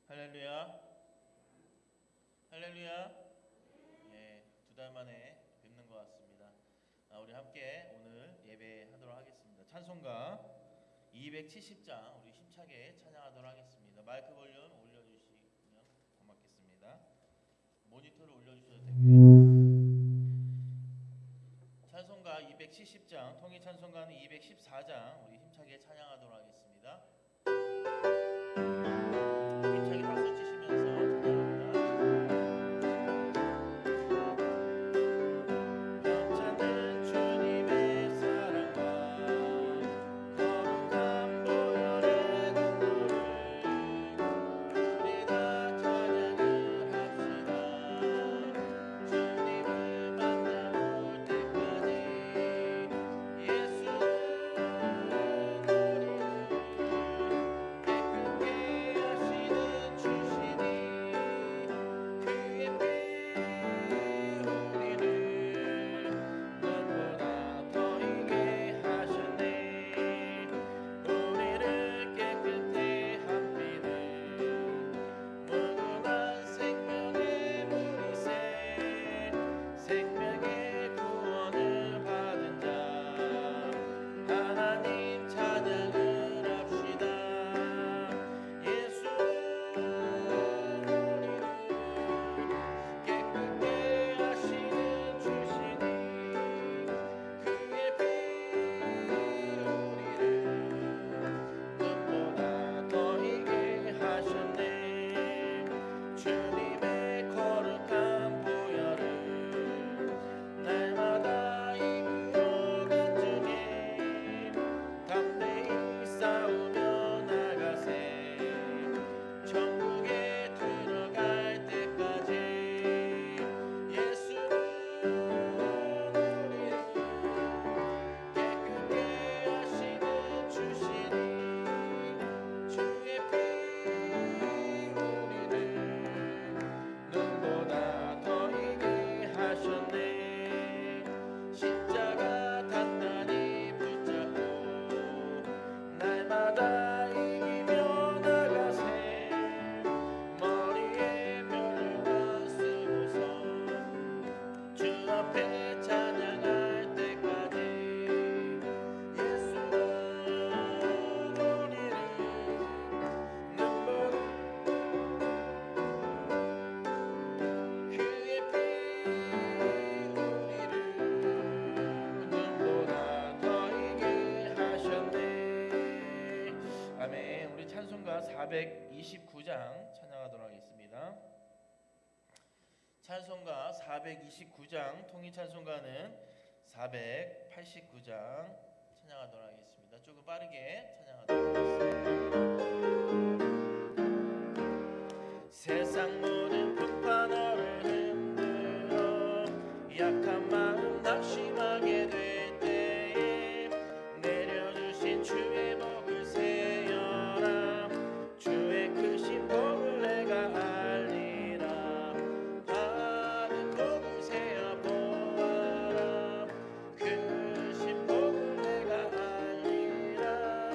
할렐루야. 할렐루야. 예, 2달 만에 뵙는 것 같습니다. 우리 함께 오늘 예배하도록 하겠습니다. 찬송가 270장 우리 힘차게 찬양하도록 하겠습니다. 마이크 볼륨 올려주시면 고맙겠습니다. 모니터를 올려주셔도 되고요. 찬송가 270장 통일 찬송가는 214장 우리 힘차게 찬양하도록 하겠습니다. 힘차게 박수 치시면서 찬양합니다. 넘쳐나는 주님의 사랑과 거룩한 보혈의 공로를 우리 다 찬양을 합시다. 주님을 만나올 때까지 예수는 아멘. 우리 찬송가 429장 찬양하도록 하겠습니다. 찬송가 429장 통일 찬송가는 489장 찬양하도록 하겠습니다. 조금 빠르게 찬양하도록 하겠습니다. 세상 모든 풍파 너를 흔들어 약한 마음 낙심하게 될 때에 내려주신 주의 복을 세어라. 주의 크신 복을 내가 알리라. 받은 복을 세어 보아라. 크신 복을 내가 알리라.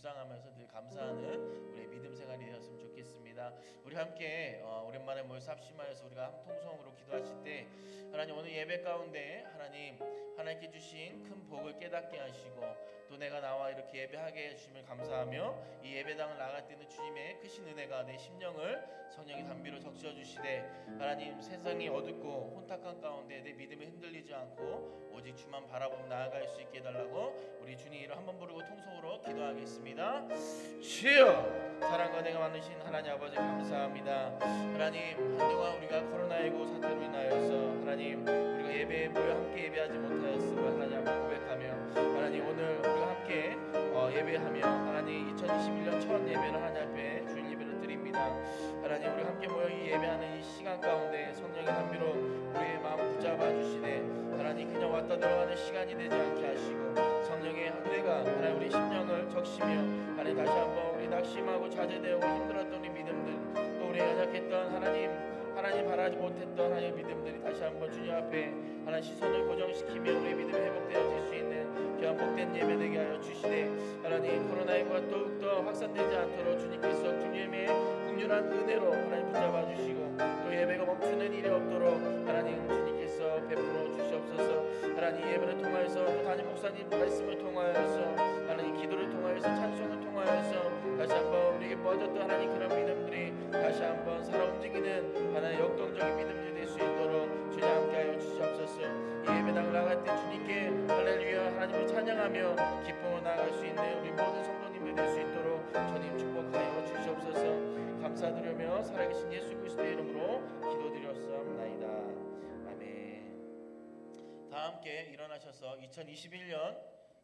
묵상하면서 늘 감사하는 우리의 믿음 생활이 되었으면 좋겠습니다. 우리 함께 오랜만에 모여서 합심하여서 우리가 한통성으로 기도하실 때 하나님 오늘 예배 가운데 하나님께 주신 큰 복을 깨닫게 하시고 또 내가 나와 이렇게 예배하게 해주심을 감사하며 이 예배당을 나갈 때는 주님의 크신 은혜가 내 심령을 성령의 담비로 적셔주시되 하나님 세상이 어둡고 혼탁한 가운데 내 믿음이 흔들리지 않고 오직 주만 바라보며 나아갈 수 있게 해달라고 우리 주님 이름 한번 부르고 통성으로 기도하겠습니다. 주여 사랑과 내가 많으신 하나님 아버지 감사합니다. 하나님 한동안 우리가 코로나19 사태로 인하여서 하나님 우리가 예배에 모여 함께 예배하지 못하였음을 하나님 앞에 고백하며 하나님 오늘 우리가 함께 예배하며 하나님 2021년 첫 예배를 하나님 앞에 주일 예배를 드립니다. 하나님 우리 함께 모여 이 예배하는 이 시간 가운데 성령의 담비로 우리의 마음을 붙잡아 주시네 하나님 그냥 왔다 들어가는 시간이 되지 않게 하시고 성령의 은혜가 하나님 우리 심령을 적시며 하나님 다시 한번 우리 낙심하고 좌절되고 힘들었던 우리 믿음들 또 우리 연약했던 하나님 바라지 못했던 하나님 믿음들이 다시 한번 주님 앞에 하나님 시선을 고정시키며 우리 믿음이 회복되어질 수 있는 귀한 복된 예배 되게 하여 주시되 하나님 코로나19가 더욱더 확산되지 않도록 주님께서 주님의 국률한 은혜로 하나님 붙잡아 주시고 또 예배가 멈추는 일이 없도록 하나님 주님께서 베풀어 주시옵소서. 하나님 예배를 통하여서 또 담임 목사님 말씀을 통하여서 하나님 기도를 통하여서 찬송을 통하여서 다시 한번 우리에게 뻗었던 하나님 그런 믿음들이 다시 한번 살아 움직이는 하나님 역동적인 믿음들이 될 수 있도록 주님 함께하여 주시옵소서. 이 예배당을 나갈 때 주님께 할렐루야 하나님을 찬양하며 기쁨으로 나아갈 수 있는 우리 모든 성도님들 될 수 있도록 주님 축복하여 주시옵소서. 감사드리며 살아계신 예수 그리스도의 이름으로 기도드렸사옵나이다. 아멘. 다 함께 일어나셔서 2021년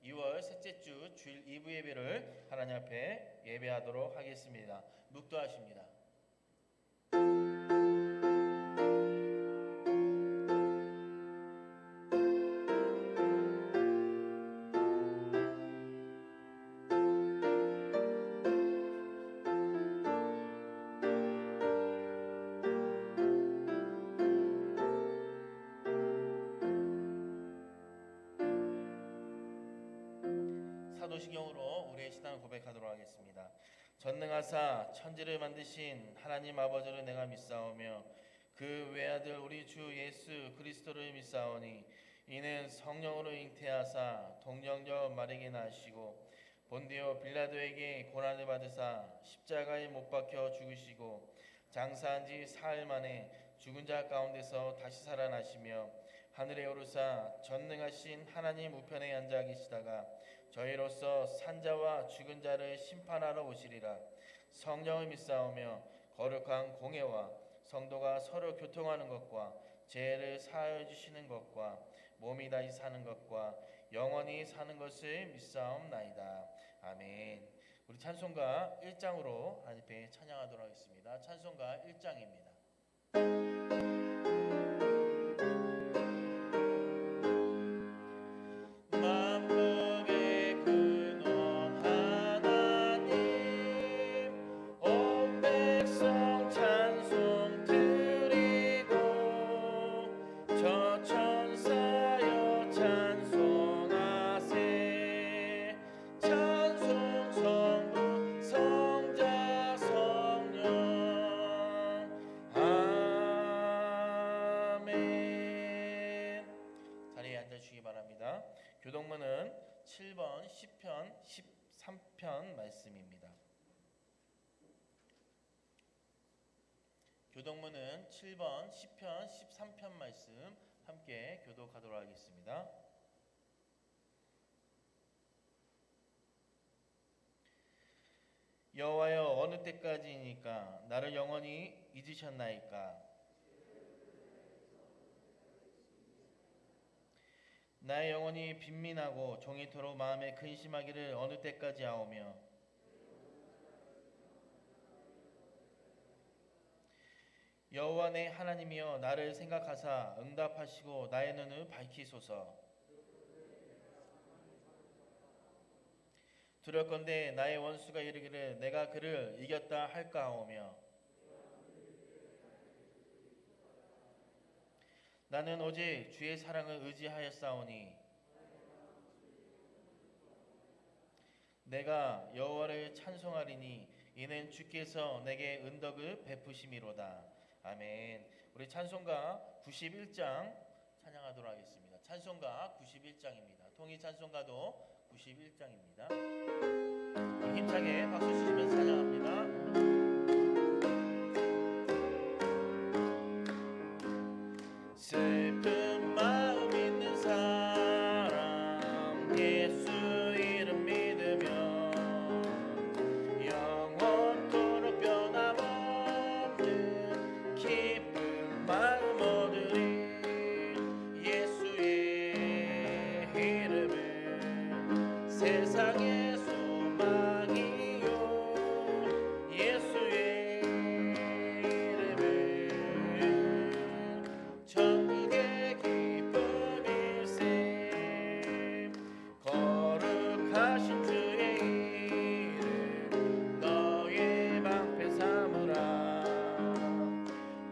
2월 셋째 주 주일 2부 예배를 하나님 앞에 예배하도록 하겠습니다. 묵도하십니다. 사도시경으로 우리의 신앙을 고백하도록 하겠습니다. 전능하사 천지를 만드신 하나님 아버지를 내가 믿사오며 그 외아들 우리 주 예수 그리스도를 믿사오니 이는 성령으로 잉태하사 동정녀 마리게 나시고 본디오 빌라도에게 고난을 받으사 십자가에 못 박혀 죽으시고 장사한 지 사흘 만에 죽은 자 가운데서 다시 살아나시며 하늘에 오르사 전능하신 하나님 우편에 앉아 계시다가 저희로서 산자와 죽은 자를 심판하러 오시리라. 성령을 믿사오며 거룩한 공회와 성도가 서로 교통하는 것과 죄를 사하여 주시는 것과 몸이 다시 사는 것과 영원히 사는 것을 믿사옵나이다. 아멘. 우리 찬송가 1장으로 하나님 앞에 찬양하도록 하겠습니다. 찬송가 1장입니다. 교동문은 7번 10편 13편 말씀입니다. 교동문은 7번 10편 13편 말씀 함께 교독하도록 하겠습니다. 여호와여 어느 때까지이니까 나를 영원히 잊으셨나이까. 나의 영혼이 빈민하고 종이토록 마음에 근심하기를 어느 때까지 하오며 여호와 내 하나님이여 나를 생각하사 응답하시고 나의 눈을 밝히소서. 두렵건대 나의 원수가 이르기를 내가 그를 이겼다 할까하오며 나는 오직 주의 사랑을 의지하였사오니 내가 여호와를 찬송하리니 이는 주께서 내게 은덕을 베푸심이로다. 아멘. 우리 찬송가 91장 찬양하도록 하겠습니다. 찬송가 91장입니다. 통일 찬송가도 91장입니다. 힘차게 박수 치시면서 찬양합니다. 슬픈 마음 있는 사람 예수 이름 믿으며 영원토록 변함없는 기쁜 마음 얻으리. 예수의 이름은 세상의 소망이요 예수의 이름은 천국의 기쁨일세. 거룩하신 주의 이름 너의 방패 삼으라.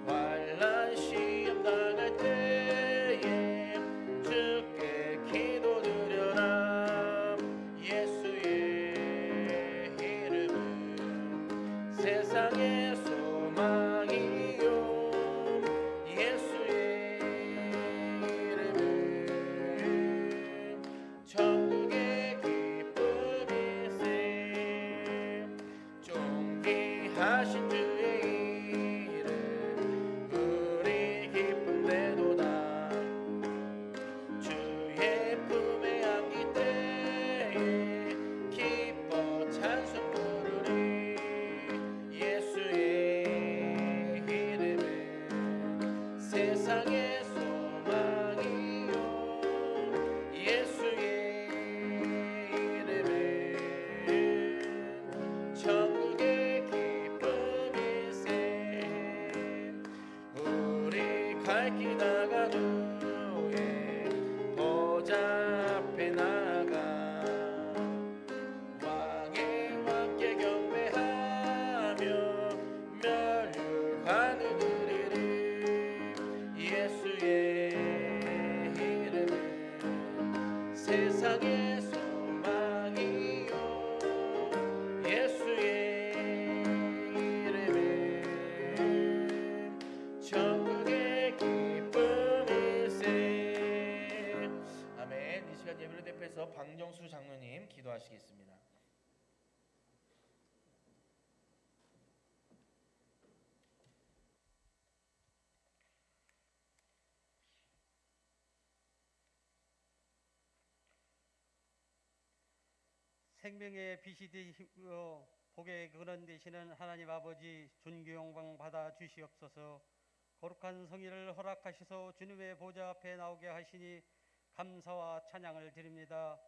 환난 시험 당할 때에 주께 기도드려라. 예수의 이름은 세상의 소망이요 예수의 이름은 천국의 기쁨일세. 존귀하신 주의 이름 우리 기쁨되도다. 주의 품에 안길 때에 기뻐 찬송 부르리. 예수의 이름은 세상의 소망이요 예수의 이름은 천국의 기쁨일세. 우리 갈 길 나가는 후에 보좌 앞에 나가 왕의 왕께 경배하며 멸류관을 드리리. 예수의 이름은 세상의 소망이요 예수의 이름은 천국의 기쁨일세. 아멘. 이 시간 예배를 대표해서 방정수 장로님 기도하시겠습니다. 생명의 빛이 되시고 복의 근원 되시는 하나님 아버지 존귀 영광 받아 주시옵소서. 거룩한 성의를 허락하시소 주님의 보좌 앞에 나오게 하시니 감사와 찬양을 드립니다.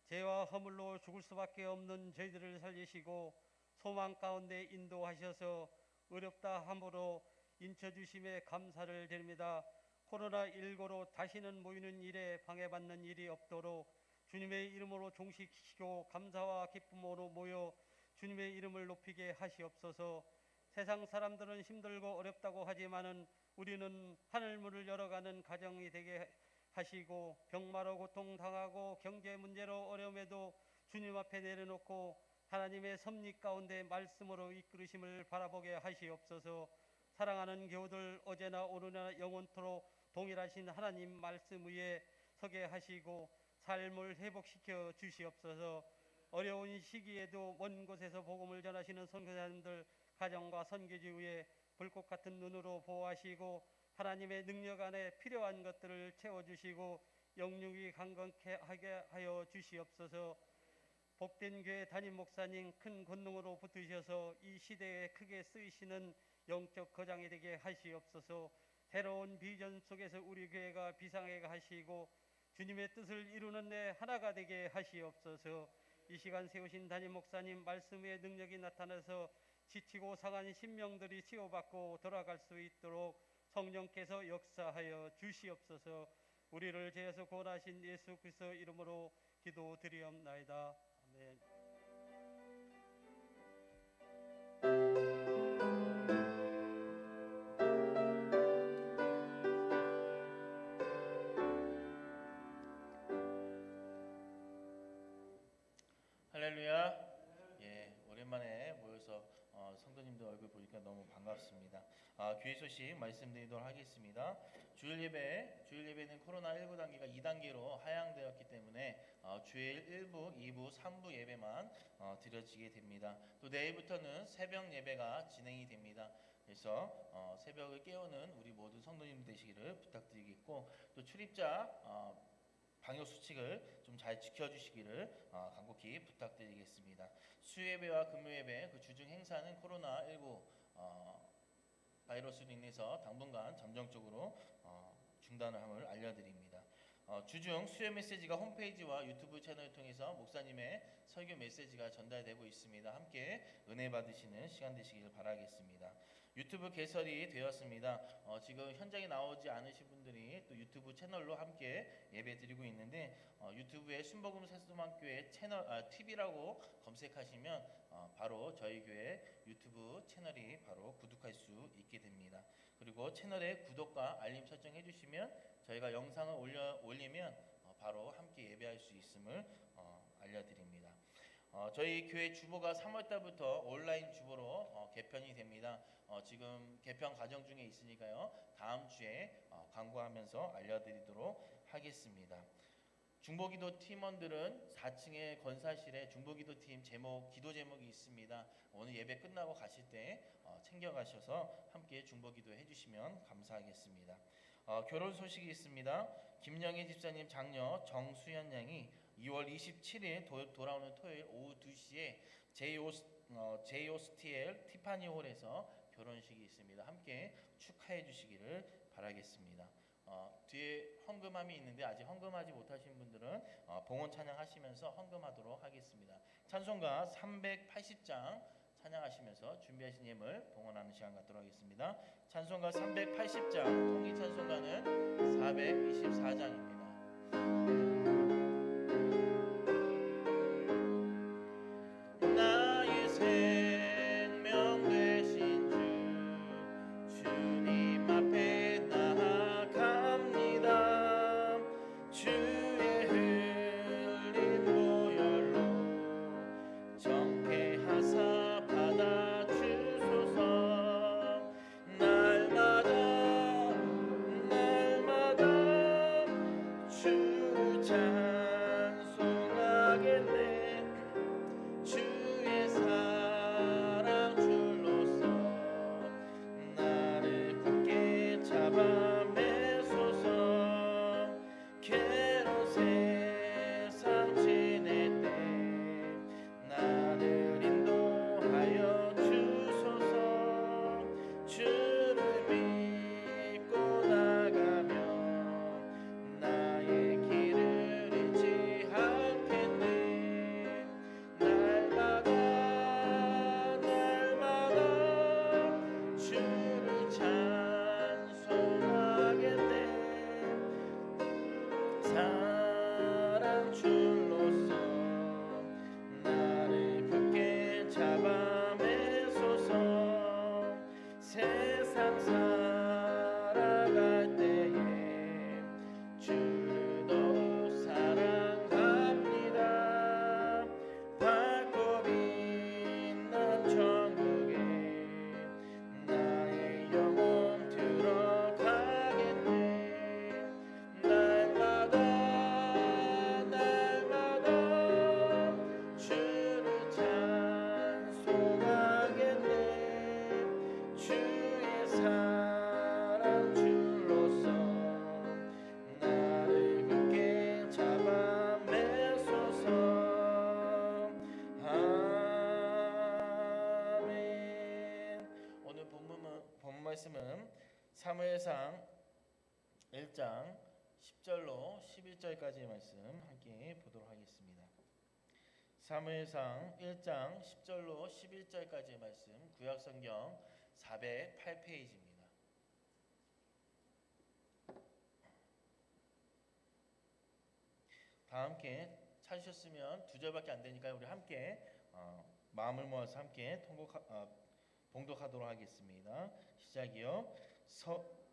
죄와 허물로 죽을 수밖에 없는 저희들을 살리시고 소망 가운데 인도하셔서 어렵다 함으로 인쳐주심에 감사를 드립니다. 코로나19로 다시는 모이는 일에 방해받는 일이 없도록 주님의 이름으로 종식시키고 감사와 기쁨으로 모여 주님의 이름을 높이게 하시옵소서. 세상 사람들은 힘들고 어렵다고 하지만은 우리는 하늘문을 열어가는 가정이 되게 하시고 병마로 고통당하고 경제 문제로 어려움에도 주님 앞에 내려놓고 하나님의 섭리 가운데 말씀으로 이끌으심을 바라보게 하시옵소서. 사랑하는 교우들 어제나 오늘이나 영원토록 동일하신 하나님 말씀 위에 서게 하시고 삶을 회복시켜 주시옵소서. 어려운 시기에도 먼 곳에서 복음을 전하시는 선교사님들 가정과 선교지 위에 불꽃 같은 눈으로 보호하시고 하나님의 능력 안에 필요한 것들을 채워주시고 영육이 강건케 하게 하여 주시옵소서. 복된 교회 담임 목사님 큰 권능으로 붙으셔서 이 시대에 크게 쓰이시는 영적 거장이 되게 하시옵소서. 새로운 비전 속에서 우리 교회가 비상하게 하시고 주님의 뜻을 이루는 데 하나가 되게 하시옵소서. 이 시간 세우신 담임 목사님 말씀의 능력이 나타나서 지치고 상한 심령들이 치유받고 돌아갈 수 있도록 성령께서 역사하여 주시옵소서. 우리를 죄에서 구원하신 예수 그리스도 이름으로 기도드리옵나이다. 아멘. 할렐루야. 예, 오랜만에 모여서 성도님들 얼굴 보니까 너무 반갑습니다. 교회 소식 말씀드리도록 하겠습니다. 주일 예배는 코로나19 단계가 2단계로 하향되었기 때문에 주일 1부, 2부, 3부 예배만 드려지게 됩니다. 또 내일부터는 새벽 예배가 진행이 됩니다. 그래서 새벽을 깨우는 우리 모든 성도님 되시기를 부탁드리겠고, 또 출입자 방역 수칙을 좀 잘 지켜주시기를 간곡히 부탁드리겠습니다. 수요예배와 금요예배 그 주중 행사는 코로나19 바이러스로 인해서 당분간 잠정적으로 중단을 함을 알려드립니다. 주중 수요 메시지가 홈페이지와 유튜브 채널을 통해서 목사님의 설교 메시지가 전달되고 있습니다. 함께 은혜 받으시는 시간 되시기를 바라겠습니다. 유튜브 개설이 되었습니다. 지금 현장에 나오지 않으신 분들이 또 유튜브 채널로 함께 예배 드리고 있는데, 유튜브에 순복음 새소망교회 채널 TV라고 검색하시면 바로 저희 교회 유튜브 채널이 바로 구독할 수 있게 됩니다. 그리고 채널에 구독과 알림 설정해 주시면 저희가 영상을 올리면 바로 함께 예배할 수 있음을 알려드립니다. 저희 교회 주보가 3월달부터 온라인 주보로 개편이 됩니다. 지금 개편 과정 중에 있으니까요, 다음 주에 광고하면서 알려드리도록 하겠습니다. 중보기도 팀원들은 4층의 건사실에 중보기도팀 기도 제목이 있습니다. 오늘 예배 끝나고 가실 때 챙겨가셔서 함께 중보기도 해주시면 감사하겠습니다. 결혼 소식이 있습니다. 김영애 집사님 장녀 정수연 양이 2월 27일 돌아오는 토요일 오후 2시에 JOSTL 티파니 홀에서 결혼식이 있습니다. 함께 축하해 주시기를 바라겠습니다. 뒤에 헌금함이 있는데 아직 헌금하지 못하신 분들은 봉헌 찬양하시면서 헌금하도록 하겠습니다. 찬송가 380장 찬양하시면서 준비하신 예물 봉헌하는 시간 갖도록 하겠습니다. 찬송가 380장, 통기 찬송가는 424장입니다. 나의 생명 되신 주, 주님 앞에 나아갑니다. 주의 흘린 보혈로 정케하사 받아주소서. 날마다 주를 찬송하겠네. 주의 사랑 줄로서 나를 굳게 잡아 매소서. 괴로운 세상 지낼 때 나를 인도하여 주소서. 주를 믿고 나가며 나의 길을 잃지 않겠네. 날마다 주를 찬송하겠네. 사랑 줄로서 나를 굳게 잡아 매소서. 세상 살아갈 때에 주를 더욱 사랑합니다. 밝고 빛난 천국에 나의 영혼 들어가겠네. 날마다 주를 찬송하겠네. 주의 사랑 줄로서 나를 굳게 잡아 매소서. 아멘. 오늘 본 말씀은 사무엘상 1장 10절로 11절까지의 말씀 함께 보도록 하겠습니다. 사무엘상 1장 10절로 11절까지의 말씀, 구약성경 408페이지입니다. 다 함께 찾으셨으면 2절밖에 안 되니까요. 우리 함께 마음을 모아서 함께 봉독하도록 하겠습니다. 시작이요.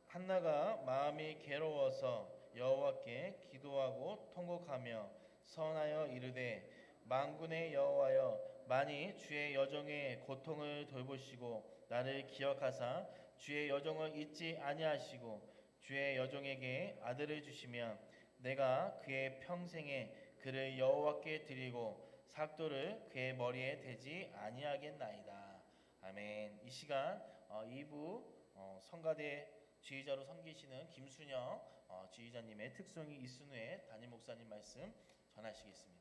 한나가 마음이 괴로워서 여호와께 기도하고 통곡하며 선하여 이르되 만군의 여호와여, 만일 주의 여종의 고통을 돌보시고 나를 기억하사 주의 여종을 잊지 아니하시고 주의 여종에게 아들을 주시면 내가 그의 평생에 그를 여호와께 드리고 삭도를 그의 머리에 대지 아니하겠나이다. 아멘. 이 시간 2부 성가대 지휘자로 섬기시는 김순영 지휘자님의 특송이 있은 후에 담임 목사님 말씀 전하시겠습니다.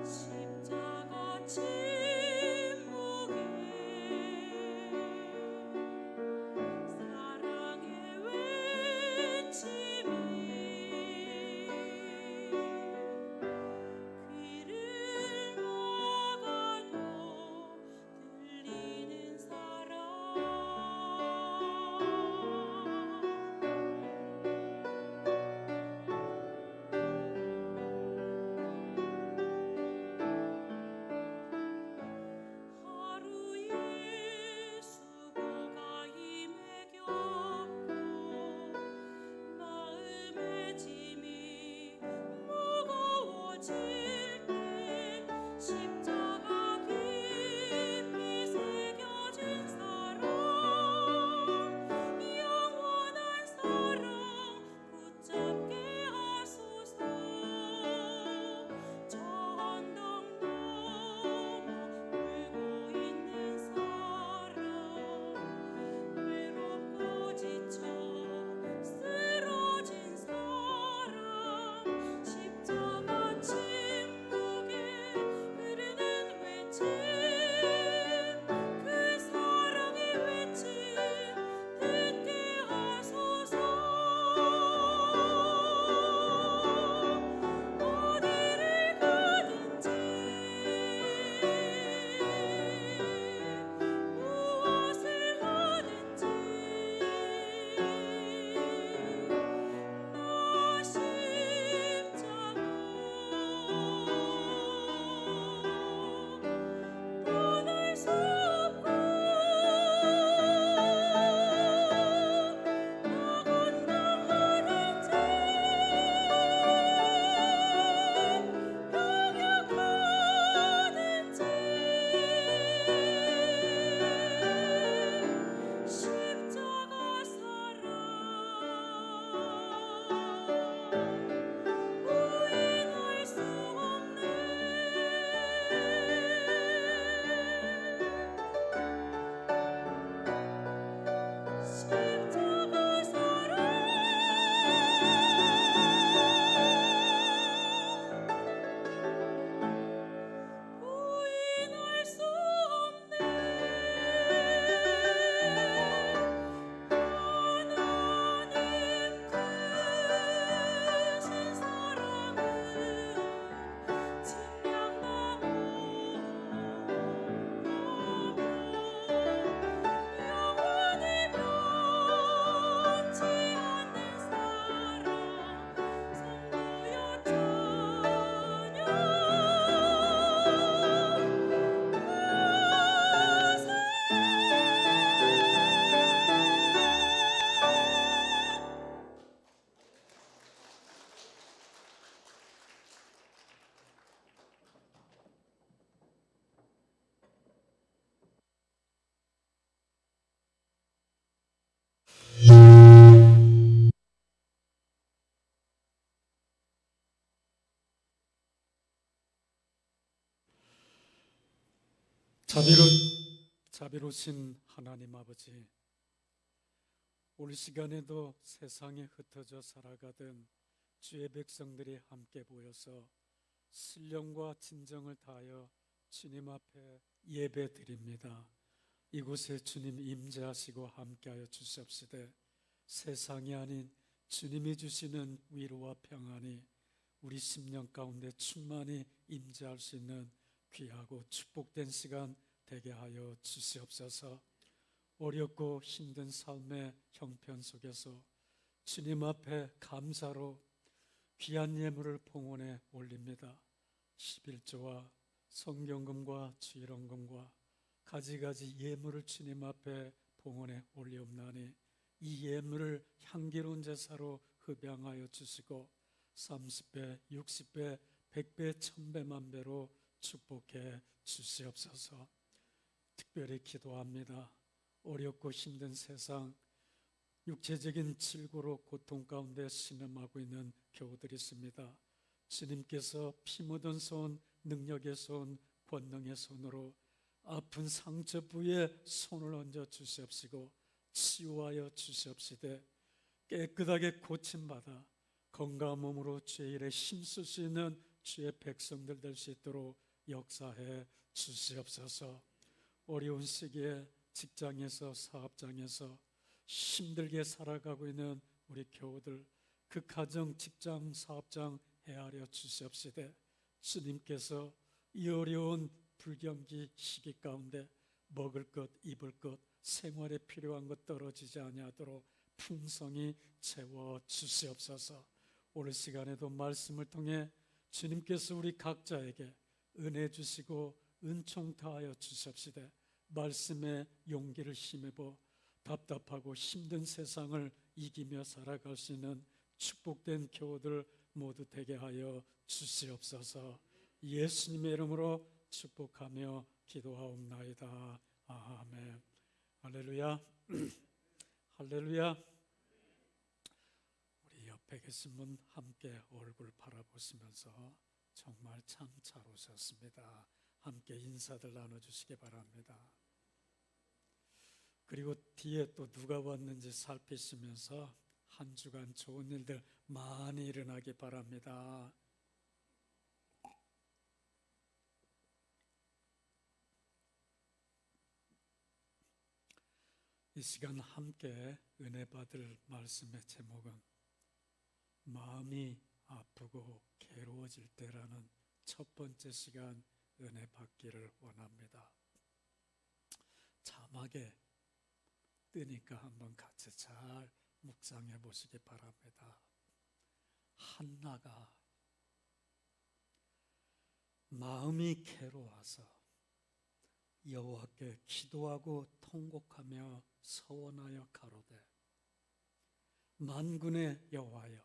십자가 침묵에 자비로우신 하나님 아버지, 올 시간에도 세상에 흩어져 살아가던 주의 백성들이 함께 모여서 신령과 진정을 다하여 주님 앞에 예배 드립니다. 이곳에 주님 임재하시고 함께하여 주시옵시되 세상이 아닌 주님이 주시는 위로와 평안이 우리 심령 가운데 충만히 임재할 수 있는 귀하고 축복된 시간 되게 하여 주시옵소서. 어렵고 힘든 삶의 형편 속에서 주님 앞에 감사로 귀한 예물을 봉헌에 올립니다. 11조와 성경금과 주일원금과 가지가지 예물을 주님 앞에 봉헌에 올리옵나니 이 예물을 향기로운 제사로 흡양하여 주시고 30배, 60배, 100배, 1000배만 배로 축복해 주시옵소서. 특별히 기도합니다. 어렵고 힘든 세상, 육체적인 질고로 고통 가운데 신음하고 있는 교우들이 있습니다. 주님께서 피 묻은 손, 능력의 손, 권능의 손으로 아픈 상처 부위에 손을 얹어 주시옵시고 치유하여 주시옵시되 깨끗하게 고침받아 건강한 몸으로 주의 일에 힘쓸 수 있는 주의 백성들 될 수 있도록 역사해 주시옵소서. 어려운 시기에 직장에서 사업장에서 힘들게 살아가고 있는 우리 교우들, 그 가정, 직장, 사업장 헤아려 주시옵시되 주님께서 이 어려운 불경기 시기 가운데 먹을 것, 입을 것, 생활에 필요한 것 떨어지지 아니하도록 풍성히 채워 주시옵소서. 오늘 시간에도 말씀을 통해 주님께서 우리 각자에게 은혜 주시고 은총 다하여 주시옵시되 말씀의 용기를 힘입어 답답하고 힘든 세상을 이기며 살아갈 수 있는 축복된 교우들 모두 되게 하여 주시옵소서. 예수님의 이름으로 축복하며 기도하옵나이다. 아멘. 할렐루야. 할렐루야. 우리 옆에 계신 분 함께 얼굴 바라보시면서 정말 참 잘 오셨습니다. 함께 인사들 나눠주시기 바랍니다. 그리고 뒤에 또 누가 왔는지 살피시면서 한 주간 좋은 일들 많이 일어나기 바랍니다. 이 시간 함께 은혜 받을 말씀의 제목은 마음이 아프고 괴로워질 때라는 첫 번째 시간 은혜 받기를 원합니다. 자막에 뜨니까 한번 같이 잘 묵상해 보시기 바랍니다. 한나가 마음이 괴로워서 여호와께 기도하고 통곡하며 서원하여 가로되 만군의 여호와여,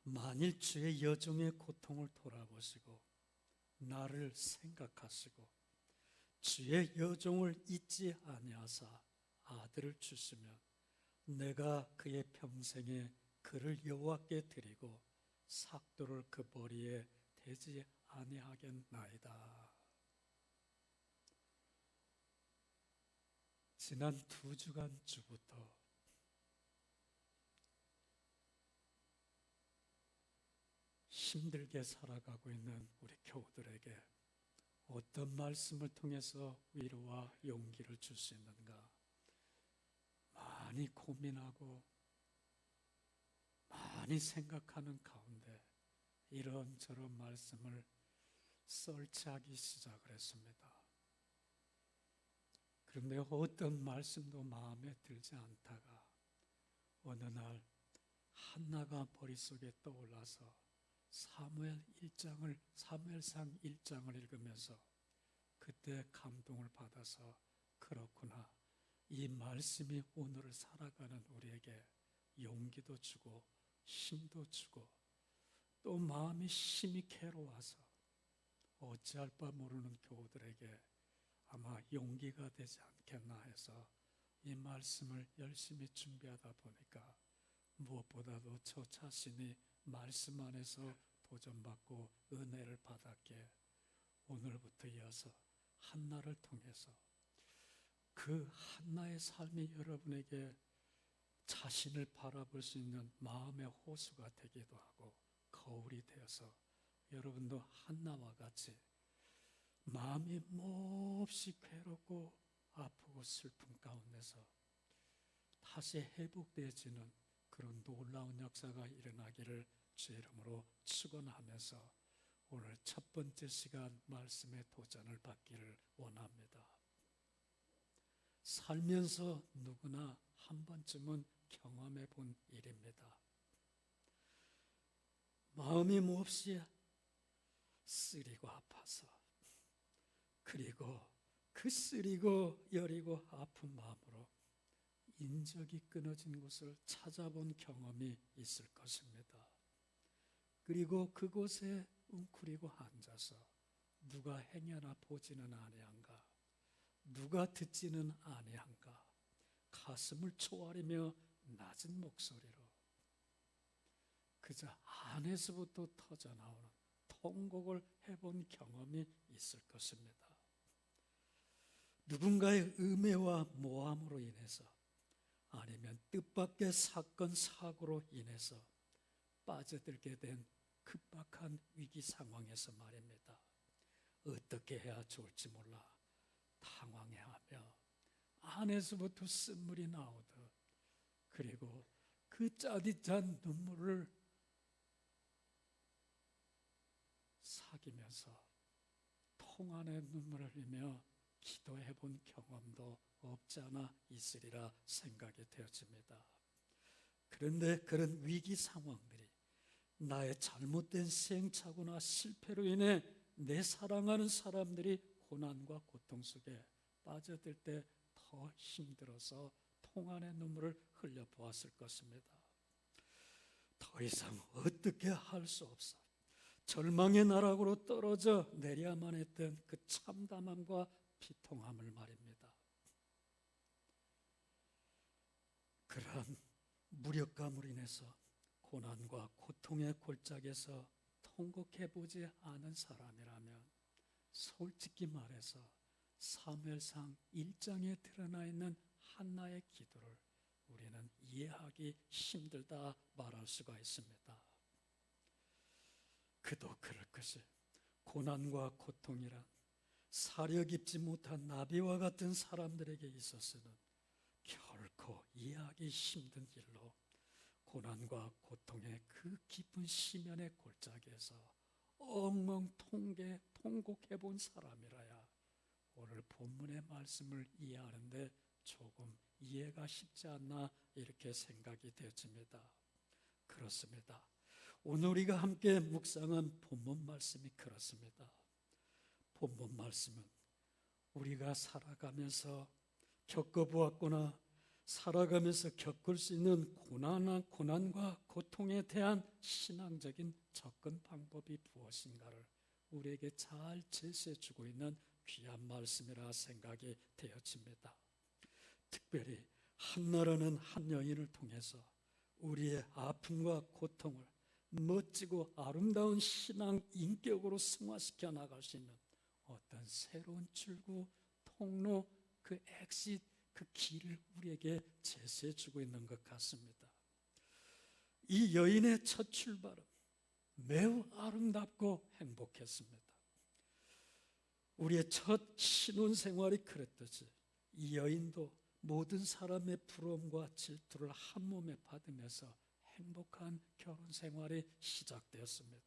만일 주의 여종의 고통을 돌아보시고 나를 생각하시고 주의 여종을 잊지 아니하사 아들을 주시면 내가 그의 평생에 그를 여호와께 드리고 삭도를 그 머리에 대지 아니하겠나이다. 지난 2주간 주부터 힘들게 살아가고 있는 우리 교우들에게 어떤 말씀을 통해서 위로와 용기를 줄 수 있는가 많이 고민하고 많이 생각하는 가운데 이런저런 말씀을 설치하기 시작을 했습니다. 그런데 어떤 말씀도 마음에 들지 않다가 어느 날 한나가 머릿속에 떠올라서 사무엘상 1장을 읽으면서 그때 감동을 받아서 그렇구나, 이 말씀이 오늘을 살아가는 우리에게 용기도 주고 힘도 주고 또 마음이 심히 괴로워서 어찌할 바 모르는 교우들에게 아마 용기가 되지 않겠나 해서 이 말씀을 열심히 준비하다 보니까 무엇보다도 저 자신이 말씀 안에서 도전받고 은혜를 받았기에 오늘부터 이어서 한나를 통해서 그 한나의 삶이 여러분에게 자신을 바라볼 수 있는 마음의 호수가 되기도 하고 거울이 되어서 여러분도 한나와 같이 마음이 몹시 괴롭고 아프고 슬픔 가운데서 다시 회복되어지는 그런 놀라운 역사가 일어나기를 주의 이름으로 축원하면서 오늘 첫 번째 시간 말씀의 도전을 받기를 원합니다. 살면서 누구나 한 번쯤은 경험해 본 일입니다. 마음이 몹시 쓰리고 아파서 그리고 그 쓰리고 여리고 아픈 마음으로 인적이 끊어진 곳을 찾아본 경험이 있을 것입니다. 그리고 그곳에 웅크리고 앉아서 누가 행여나 보지는 아니한가, 누가 듣지는 아니한가, 가슴을 초아리며 낮은 목소리로 그저 안에서부터 터져나오는 통곡을 해본 경험이 있을 것입니다. 누군가의 음해와 모함으로 인해서 아니면 뜻밖의 사건 사고로 인해서 빠져들게 된 급박한 위기 상황에서 말입니다. 어떻게 해야 좋을지 몰라 당황해하며 안에서부터 쓴물이 나오듯 그리고 그 짜릿한 눈물을 사기면서 통 안에 눈물을 흘리며 기도해 본 경험도 없지 않아 있으리라 생각이 되어집니다. 그런데 그런 위기 상황들이 나의 잘못된 시행착오나 실패로 인해 내 사랑하는 사람들이 고난과 고통 속에 빠져들 때 더 힘들어서 통 안의 눈물을 흘려보았을 것입니다. 더 이상 어떻게 할 수 없어 절망의 나락으로 떨어져 내려야만 했던 그 참담함과 비통함을 말입니다. 그러한 무력감으로 인해서 고난과 고통의 골짜기에서 통곡해보지 않은 사람이라면 솔직히 말해서 사무엘상 1장에 드러나 있는 한나의 기도를 우리는 이해하기 힘들다 말할 수가 있습니다. 그도 그럴 것이 고난과 고통이란 사려 깊지 못한 나비와 같은 사람들에게 있어서는 결코 이해하기 힘든 일로 고난과 고통의 그 깊은 심연의 골짜기에서 엉엉 통곡해본 사람이라야 오늘 본문의 말씀을 이해하는데 조금 이해가 쉽지 않나 이렇게 생각이 되어집니다. 그렇습니다. 오늘 우리가 함께 묵상한 본문 말씀이 그렇습니다. 본문 말씀은 우리가 살아가면서 겪어보았거나 살아가면서 겪을 수 있는 고난과 고통에 대한 신앙적인 접근 방법이 무엇인가를 우리에게 잘 제시해주고 있는 귀한 말씀이라 생각이 되어집니다. 특별히 한나라는 한 여인을 통해서 우리의 아픔과 고통을 멋지고 아름다운 신앙 인격으로 승화시켜 나갈 수 있는 어떤 새로운 출구, 통로, 그 엑싯, 그 길을 우리에게 제시해주고 있는 것 같습니다. 이 여인의 첫 출발은 매우 아름답고 행복했습니다. 우리의 첫 신혼생활이 그랬듯이 이 여인도 모든 사람의 부러움과 질투를 한 몸에 받으면서 행복한 결혼생활이 시작되었습니다.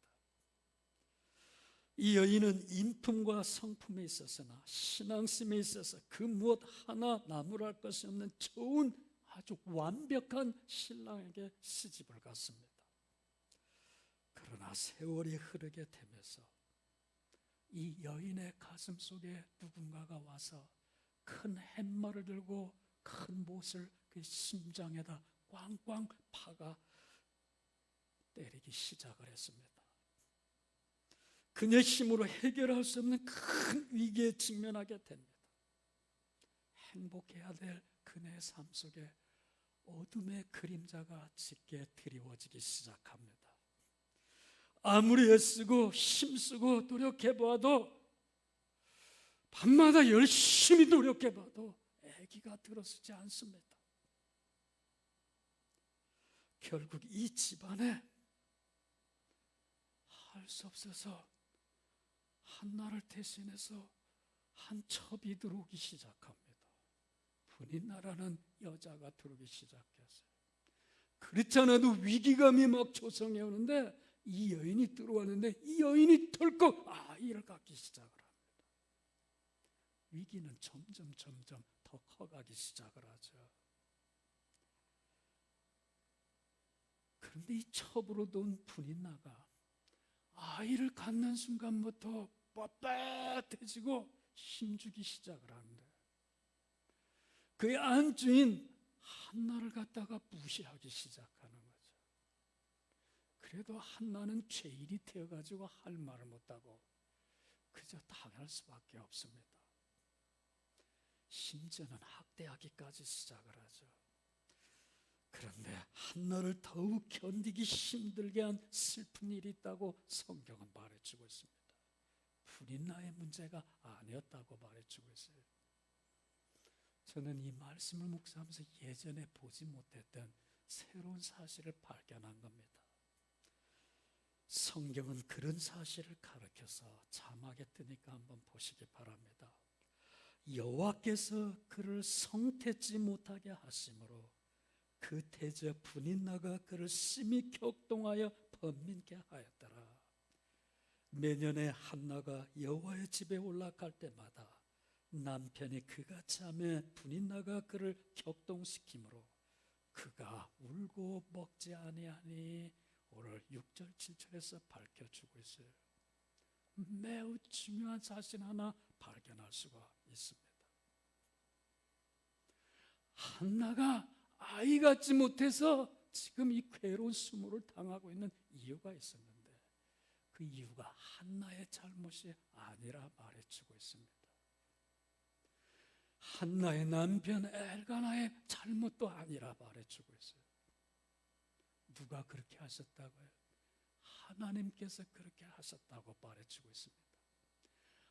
이 여인은 인품과 성품에 있어서나 신앙심에 있어서 그 무엇 하나 나무랄 것이 없는 좋은 아주 완벽한 신랑에게 시집을 갔습니다. 그러나 세월이 흐르게 되면서 이 여인의 가슴 속에 누군가가 와서 큰 팻말을 들고 큰 못을 그 심장에다 꽝꽝 파가 때리기 시작을 했습니다. 그녀의 힘으로 해결할 수 없는 큰 위기에 직면하게 됩니다. 행복해야 될 그녀의 삶 속에 어둠의 그림자가 짙게 드리워지기 시작합니다. 아무리 애쓰고 힘쓰고 노력해봐도 밤마다 열심히 노력해봐도 아기가 들어서지 않습니다. 결국 이 집안에 할 수 없어서 한나를 대신해서 한 첩이 들어오기 시작합니다. 분인나라는 여자가 들어오기 시작했어요. 그렇지 않아도 위기감이 막 조성해 오는데 이 여인이 들어왔는데 이 여인이 덜컥 아이를 갖기 시작을 합니다. 위기는 점점 더 커가기 시작을 하죠. 그런데 이 첩으로 돈 분인나가 아이를 갖는 순간부터 뻣뻣해지고 힘주기 시작을 하는데 그의 안주인 한나를 갖다가 무시하기 시작하는 거죠. 그래도 한나는 죄인이 되어가지고 할 말을 못하고 그저 당할 수밖에 없습니다. 심지어는 학대하기까지 시작을 하죠. 그런데 한나를 더욱 견디기 힘들게 한 슬픈 일이 있다고 성경은 말해주고 있습니다. 분인나의 문제가 아니었다고 말해주고 있어요. 저는 이 말씀을 묵상하면서 예전에 보지 못했던 새로운 사실을 발견한 겁니다. 성경은 그런 사실을 가르쳐서 자막에 뜨니까 한번 보시기 바랍니다. 여호와께서 그를 성태지 못하게 하심으로 그 태자 분인나가 그를 심히 격동하여 번민케 하였더라. 매년에 한나가 여호와의 집에 올라갈 때마다 남편이 그같이 하며 분인나가 그를 격동시키므로 그가 울고 먹지 아니하니 오늘 6절 7절에서 밝혀주고 있어요. 매우 중요한 사실 하나 발견할 수가 있습니다. 한나가 아이 갖지 못해서 지금 이 괴로운 수모를 당하고 있는 이유가 있었는데 그 이유가 한나의 잘못이 아니라 말해주고 있습니다. 한나의 남편 엘가나의 잘못도 아니라 말해주고 있어요. 누가 그렇게 하셨다고요? 하나님께서 그렇게 하셨다고 말해주고 있습니다.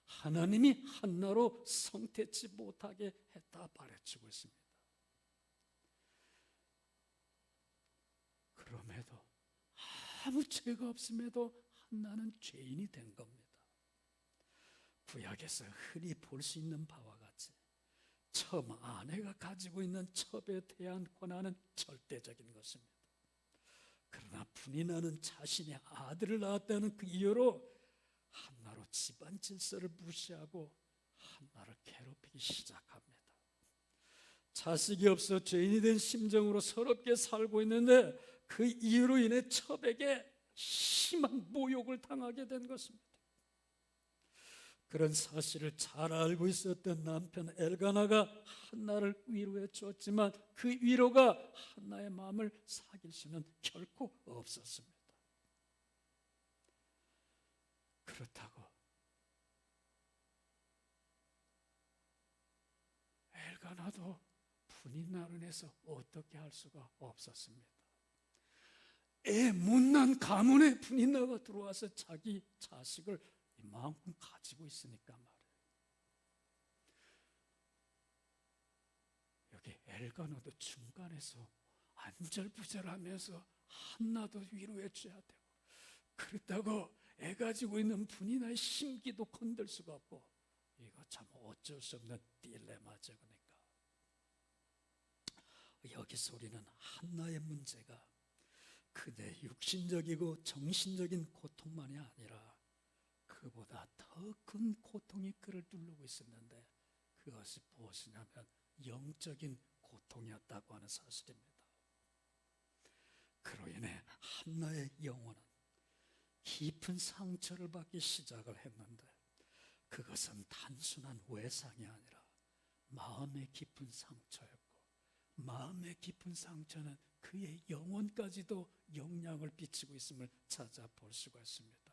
하나님이 한나로 성태치 못하게 했다 말해주고 있습니다. 그럼에도 아무 죄가 없음에도 한나는 죄인이 된 겁니다. 구약에서 흔히 볼 수 있는 바와 같이 처음 아내가 가지고 있는 첩에 대한 권한은 절대적인 것입니다. 그러나 분인나는 자신의 아들을 낳았다는 그 이유로 한나로 집안 질서를 무시하고 한나를 괴롭히기 시작합니다. 자식이 없어 죄인이 된 심정으로 서럽게 살고 있는데 그 이유로 인해 첩에게 심한 모욕을 당하게 된 것입니다. 그런 사실을 잘 알고 있었던 남편 엘가나가 한나를 위로해 주었지만 그 위로가 한나의 마음을 사귈 수는 결코 없었습니다. 그렇다고 엘가나도 분인나로 인해서 어떻게 할 수가 없었습니다. 애 못난 가문에 분인나가 들어와서 자기 자식을 이만큼 가지고 있으니까 말이에요. 여기 엘가나도 중간에서 안절부절하면서 한나도 위로해 줘야 되고 그렇다고 애 가지고 있는 분인나의 심기도 건들 수가 없고 이거 참 어쩔 수 없는 딜레마죠. 그러니까 여기서 우리는 한나의 문제가 그대 육신적이고 정신적인 고통만이 아니라 그보다 더 큰 고통이 그를 누르고 있었는데 그것이 무엇이냐면 영적인 고통이었다고 하는 사실입니다. 그로 인해 한나의 영혼은 깊은 상처를 받기 시작을 했는데 그것은 단순한 외상이 아니라 마음의 깊은 상처였고 마음의 깊은 상처는 그의 영혼까지도 영향을 끼치고 있음을 찾아볼 수가 있습니다.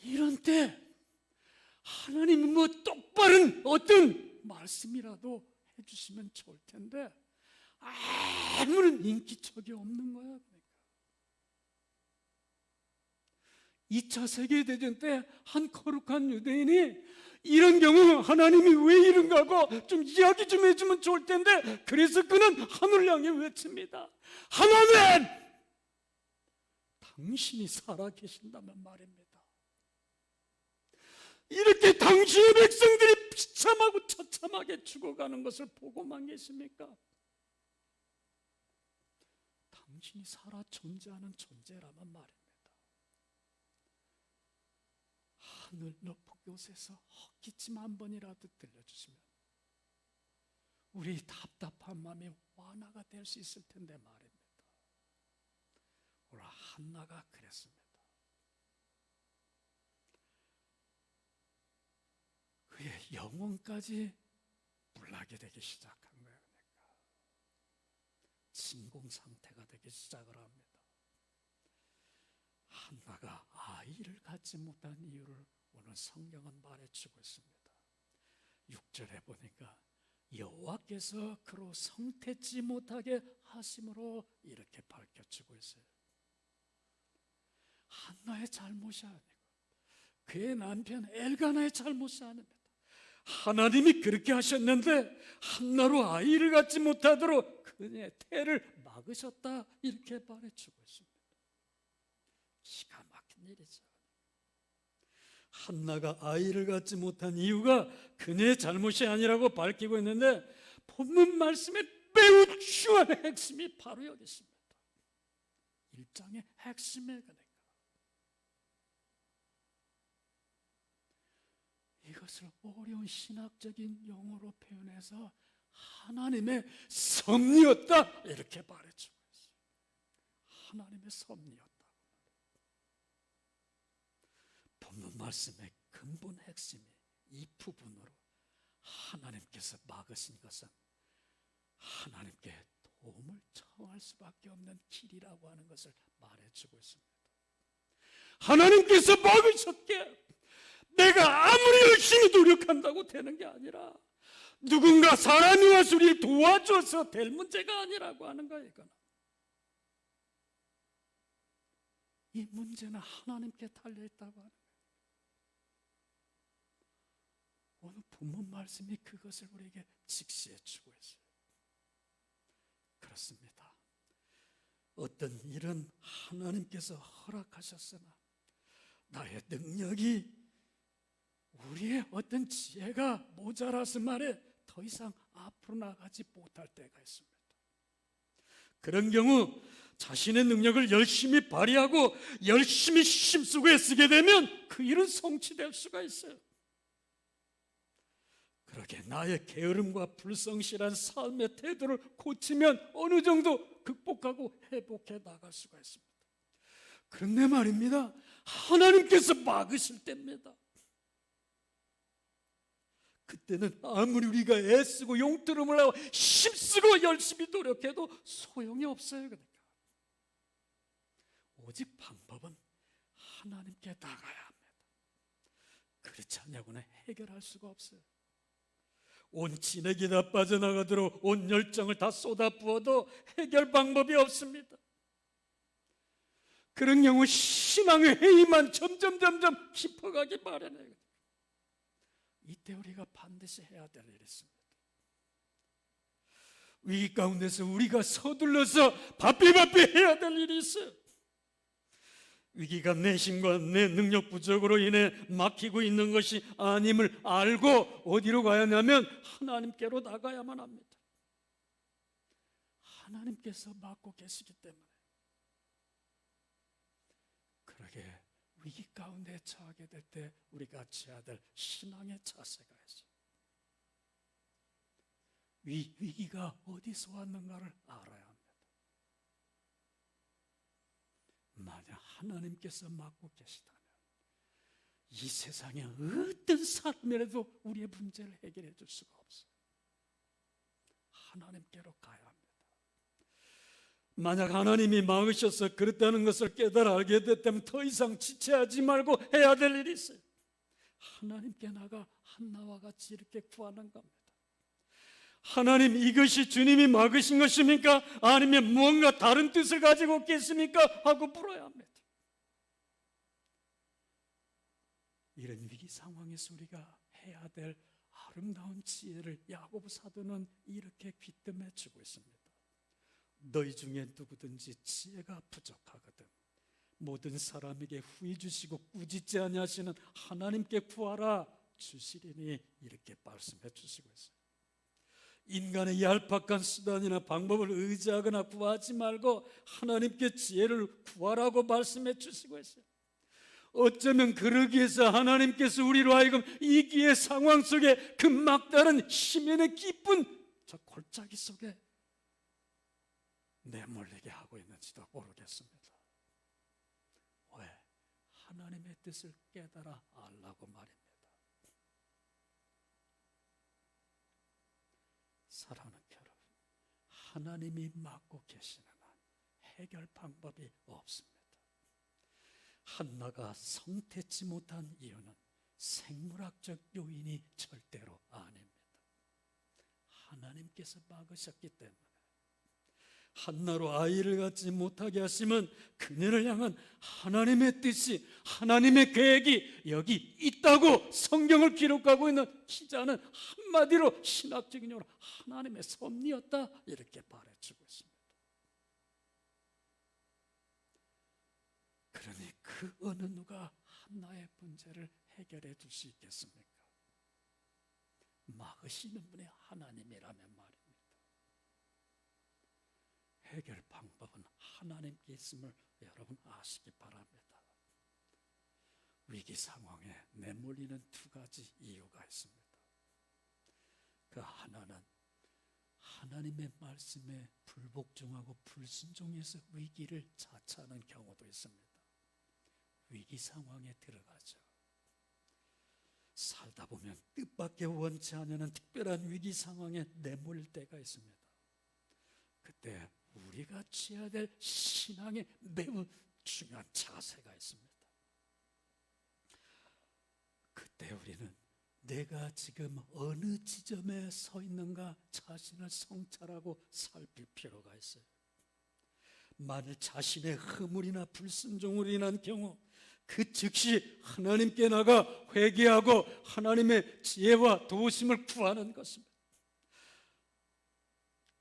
이런 때 하나님은 뭐 똑바른 어떤 말씀이라도 해주시면 좋을 텐데 아무런 인기척이 없는 거야. 그러니까 2차 세계대전 때 한 거룩한 유대인이 이런 경우 하나님이 왜 이런가 하고 좀 이야기 좀 해주면 좋을 텐데, 그래서 그는 하늘을 향해 외칩니다. 하나님, 당신이 살아계신다면 말입니다. 이렇게 당신의 백성들이 비참하고 처참하게 죽어가는 것을 보고만 계십니까? 당신이 살아 존재하는 존재라면 말입니다. 하늘 높은 곳에서 헛기침 한 번이라도 들려주시면 우리 답답한 마음이 완화가 될 수 있을 텐데 말입니다. 오늘 한나가 그랬습니다. 그의 영혼까지 불나게 되기 시작한 거예요. 그러니까 진공 상태가 되기 시작을 합니다. 한나가 아이를 갖지 못한 이유를 오늘 성경은 말해주고 있습니다. 6절에 보니까 여호와께서 그로 성태지 못하게 하심으로 이렇게 밝혀주고 있어요. 한나의 잘못이 아니고 그의 남편 엘가나의 잘못이 아닙니다. 하나님이 그렇게 하셨는데 한나로 아이를 갖지 못하도록 그의 태를 막으셨다, 이렇게 말해주고 있습니다. 기가 막힌 일이죠. 한나가 아이를 갖지 못한 이유가 그녀의 잘못이 아니라고 밝히고 있는데, 본문 말씀에 매우 중요한 핵심이 바로 여기 있습니다. 1장의 핵심에 그러니까 이것을 어려운 신학적인 용어로 표현해서 하나님의 섭리였다, 이렇게 말해주고 있어요. 하나님의 섭리였다. 본문 말씀의 근본 핵심이 이 부분으로 하나님께서 막으신 것은 하나님께 도움을 청할 수밖에 없는 길이라고 하는 것을 말해주고 있습니다. 하나님께서 막으셨기에 내가 아무리 열심히 노력한다고 되는 게 아니라 누군가 사람이 와서 우리를 도와줘서 될 문제가 아니라고 하는 거예요. 이거는. 이 문제는 하나님께 달려있다고 하는 거예요. 오늘 본문 말씀이 그것을 우리에게 직시해 주고 있어요. 그렇습니다. 어떤 일은 하나님께서 허락하셨으나 나의 능력이, 우리의 어떤 지혜가 모자라서 말해 더 이상 앞으로 나가지 못할 때가 있습니다. 그런 경우 자신의 능력을 열심히 발휘하고 열심히 힘쓰고 애쓰게 되면 그 일은 성취될 수가 있어요. 그렇게 나의 게으름과 불성실한 삶의 태도를 고치면 어느 정도 극복하고 회복해 나갈 수가 있습니다. 그런데 말입니다, 하나님께서 막으실 때입니다. 그때는 아무리 우리가 애쓰고 용뜨름을 하고 힘쓰고 열심히 노력해도 소용이 없어요. 그러니까 오직 방법은 하나님께 나가야 합니다. 그렇지 않냐고는 해결할 수가 없어요. 온 진액이 다 빠져나가도록 온 열정을 다 쏟아부어도 해결 방법이 없습니다. 그런 경우 신앙의 해이만 점점 깊어가기 마련해요. 이때 우리가 반드시 해야 될 일이 있습니다. 위기 가운데서 우리가 서둘러서 바삐 해야 될 일이 있어요. 위기가 내 힘과 내 능력 부족으로 인해 막히고 있는 것이 아님을 알고 어디로 가야 하냐면 하나님께로 나가야만 합니다. 하나님께서 막고 계시기 때문에. 그러게 위기 가운데 처하게 될 때 우리가 취해야 될 신앙의 자세가 있어요. 위기가 어디서 왔는가를 알아야 합니다. 만약 하나님께서 막고 계시다면 이 세상에 어떤 사람이라도 우리의 문제를 해결해 줄 수가 없어요. 하나님께로 가야 합니다. 만약 하나님이 막으셔서 그렇다는 것을 깨달아 알게 됐다면 더 이상 지체하지 말고 해야 될 일이 있어요. 하나님께 나가 한나와 같이 이렇게 구하는 겁니다. 하나님, 이것이 주님이 막으신 것입니까? 아니면 무언가 다른 뜻을 가지고 계십니까? 하고 물어야 합니다. 이런 위기 상황에서 우리가 해야 될 아름다운 지혜를 야고보 사도는 이렇게 귀뜸해 주고 있습니다. 너희 중에 누구든지 지혜가 부족하거든 모든 사람에게 후히 주시고 꾸짖지 아니하시는 하나님께 구하라 주시리니 이렇게 말씀해 주시고 있어요. 인간의 얄팍한 수단이나 방법을 의지하거나 구하지 말고 하나님께 지혜를 구하라고 말씀해 주시고 있어요. 어쩌면 그러기 위해서 하나님께서 우리로 하여금 이 기의 상황 속에 그 막다른 시면의 깊은 저 골짜기 속에 내몰리게 하고 있는지도 모르겠습니다. 왜? 하나님의 뜻을 깨달아 알라고 말입니다. 사랑하는 여러분, 하나님이 맡고 계시는 한 해결 방법이 없습니다. 한나가 성태치 못한 이유는 생물학적 요인이 절대로 아닙니다. 하나님께서 막으셨기 때문에 한나로 아이를 갖지 못하게 하시면 그녀를 향한 하나님의 뜻이 하나님의 계획이 여기 있다고 성경을 기록하고 있는 기자는 한마디로 신학적인 용어로 하나님의 섭리였다 이렇게 말해주고 있습니다. 그러니 그 어느 누가 한나의 문제를 해결해 줄 수 있겠습니까? 막으시는 분이 하나님이라면 말입니다. 해결 방법은 하나님께 있음을 여러분 아시기 바랍니다. 위기 상황에 내몰리는 두 가지 이유가 있습니다. 그 하나는 하나님의 말씀에 불복종하고 불순종해서 위기를 자초하는 경우도 있습니다. 위기 상황에 들어가죠. 살다 보면 뜻밖의 원치 않는 특별한 위기 상황에 내몰릴 때가 있습니다. 그때 우리가 취해야 될 신앙의 매우 중요한 자세가 있습니다. 그때 우리는 내가 지금 어느 지점에 서 있는가 자신을 성찰하고 살필 필요가 있어요. 만일 자신의 허물이나 불순종으로 인한 경우 그 즉시 하나님께 나가 회개하고 하나님의 지혜와 도우심을 구하는 것입니다.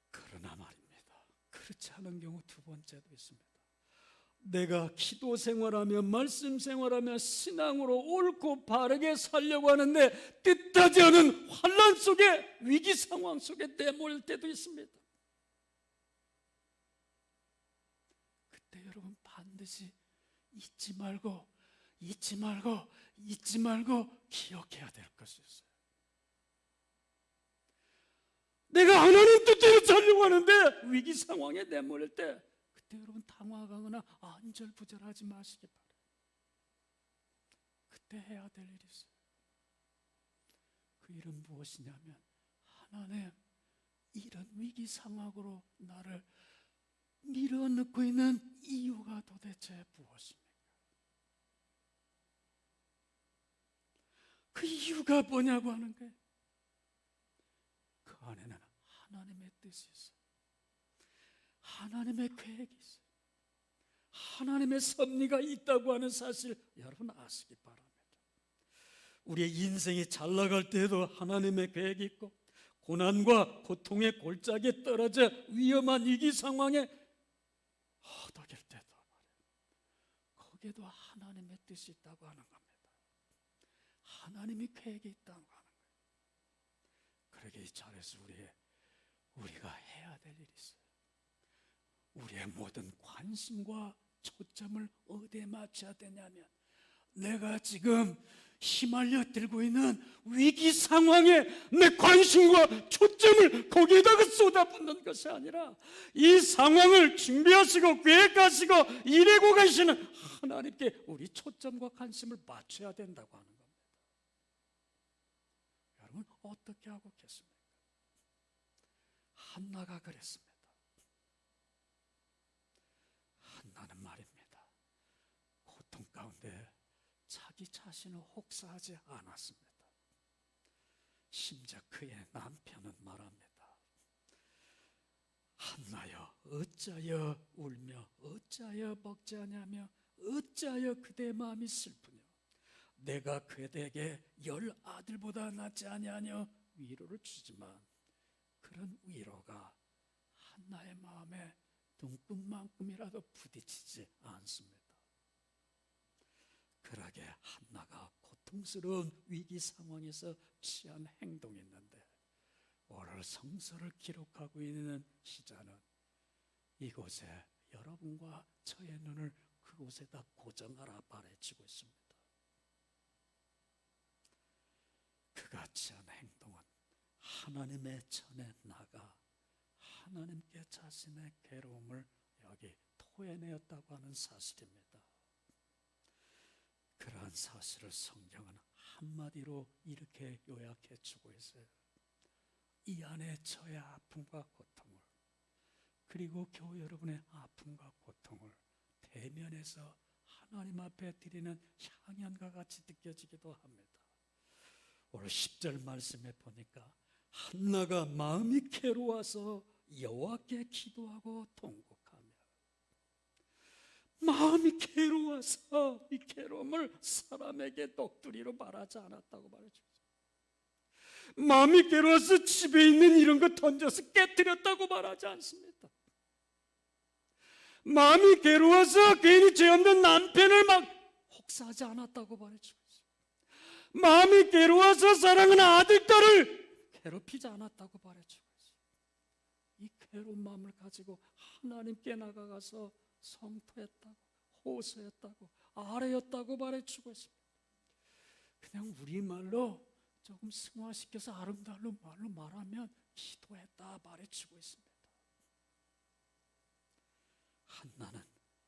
그러나 말입니다, 그렇지 않은 경우 두 번째도 있습니다. 내가 기도 생활하며 말씀 생활하며 신앙으로 옳고 바르게 살려고 하는데 뜻하지 않은 환난 속에 위기 상황 속에 내몰릴 때도 있습니다. 그때 여러분 반드시 잊지 말고 기억해야 될 것이 있어요. 내가 하나님 뜻대로 살려고 하는데 위기 상황에 내몰릴 때 그때 여러분 당황하거나 안절부절하지 마시기 바랍니다. 그때 해야 될 일이 있어요. 그 일은 무엇이냐면 하나님, 이런 위기 상황으로 나를 밀어넣고 있는 이유가 도대체 무엇입니까? 그 이유가 뭐냐고 하는 거예요. 그 안에는 하나님의 뜻이 있어요. 하나님의 계획이 있어요. 하나님의 섭리가 있다고 하는 사실 여러분 아시기 바랍니다. 우리의 인생이 잘 나갈 때에도 하나님의 계획이 있고 고난과 고통의 골짜기에 떨어져 위험한 위기 상황에 허덕일 때도 거기에도 하나님의 뜻이 있다고 하는 겁니다. 하나님이 계획이 있다고 하는 거예요. 그러기 이 자리에서 우리가 해야 될 일이 있어요. 우리의 모든 관심과 초점을 어디에 맞춰야 되냐면 내가 지금 휘말려 들고 있는 위기 상황에 내 관심과 초점을 거기에다가 쏟아붓는 것이 아니라 이 상황을 준비하시고 계획하시고 일하고 계시는 하나님께 우리 초점과 관심을 맞춰야 된다고 하는 겁니다. 여러분 어떻게 하고 계십니까? 한나가 그랬습니다. 한나는 말입니다, 고통 가운데 자기 자신을 혹사하지 않았습니다. 심지어 그의 남편은 말합니다. 한나여, 어찌하여 울며 어찌하여 먹지 않냐며 어찌하여 그대의 마음이 슬프냐. 내가 그대에게 10 아들보다 낫지 아니하냐 위로를 주지만 그런 위로가 한나의 마음에 눈금만큼이라도 부딪히지 않습니다. 그러게 한나가 고통스러운 위기 상황에서 취한 행동이 있는데 오늘 성서를 기록하고 있는 시자는 이곳에 여러분과 저의 눈을 그곳에다 고정하라 말해주고 있습니다. 그가 취한 행동은 하나님의 전에 나가 하나님께 자신의 괴로움을 여기 토해내었다고 하는 사실입니다. 그러한 사실을 성경은 한마디로 이렇게 요약해 주고 있어요. 이 안에 저의 아픔과 고통을, 그리고 교회 여러분의 아픔과 고통을 대면해서 하나님 앞에 드리는 향연과 같이 느껴지기도 합니다. 오늘 10절 말씀에 보니까 한나가 마음이 괴로워서 여호와께 기도하고 통곡하며, 마음이 괴로워서 이 괴로움을 사람에게 녹두리로 말하지 않았다고 말해주죠. 마음이 괴로워서 집에 있는 이런 거 던져서 깨뜨렸다고 말하지 않습니다. 마음이 괴로워서 괜히 죄 없는 남편을 막 혹사하지 않았다고 말해주고 있어요. 마음이 괴로워서 사랑하는 아들, 딸을 괴롭히지 않았다고 말해주고 있어요. 이 괴로운 마음을 가지고 하나님께 나가가서 성토했다고, 호소했다고, 아뢰었다고 말해주고 있습니다. 그냥 우리말로 조금 승화시켜서 아름다운 말로 말하면 기도했다 말해주고 있습니다. 한나는